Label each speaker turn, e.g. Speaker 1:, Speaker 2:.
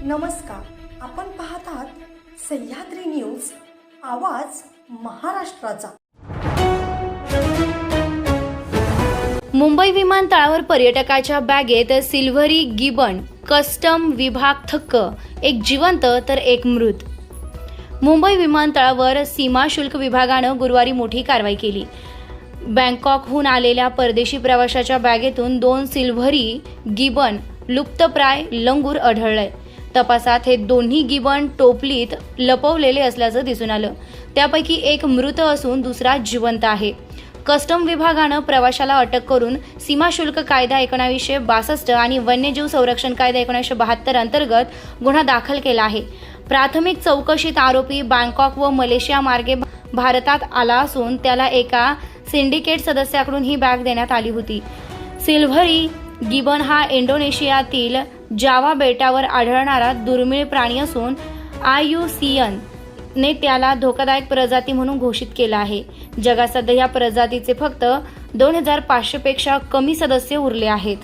Speaker 1: नमस्कार, आपण पाहत आहात सह्याद्री न्यूज, आवाज महाराष्ट्राचा।
Speaker 2: मुंबई विमानतळावर पर्यटकाच्या बॅगेत सिल्व्हरी गिबन, कस्टम विभाग थक्क, एक जिवंत तर एक मृत। मुंबई विमानतळावर सीमा शुल्क विभागानं गुरुवारी मोठी कारवाई केली। बँकॉकहून आलेल्या परदेशी प्रवाशाच्या बॅगेतून 2 सिल्व्हरी गिबन लुप्तप्राय लंगूर आढळले। तपासात हे दोन्ही गिबन टोपलीत लपवलेले असल्याचं दिसून आलं। त्यापैकी एक मृत असून दुसरा जिवंत आहे। कस्टम विभागानं प्रवाशाला अटक करून सीमा शुल्क कायदा 1962 आणि वन्यजीव संरक्षण कायदा 1972 अंतर्गत गुन्हा दाखल केला आहे। प्राथमिक चौकशीत आरोपी बँकॉक व मलेशिया मार्गे भारतात आला असून त्याला एका सिंडिकेट सदस्याकडून ही बॅग देण्यात आली होती। सिल्व्हरी गिबन हा इंडोनेशियातील जावा बेटावर आढळणारा दुर्मिळ प्राणी असून IUCN ने त्याला धोकादायक प्रजाती म्हणून घोषित केला आहे। जगात सध्या या प्रजातीचे फक्त 2500 पेक्षा कमी सदस्य उरले आहेत।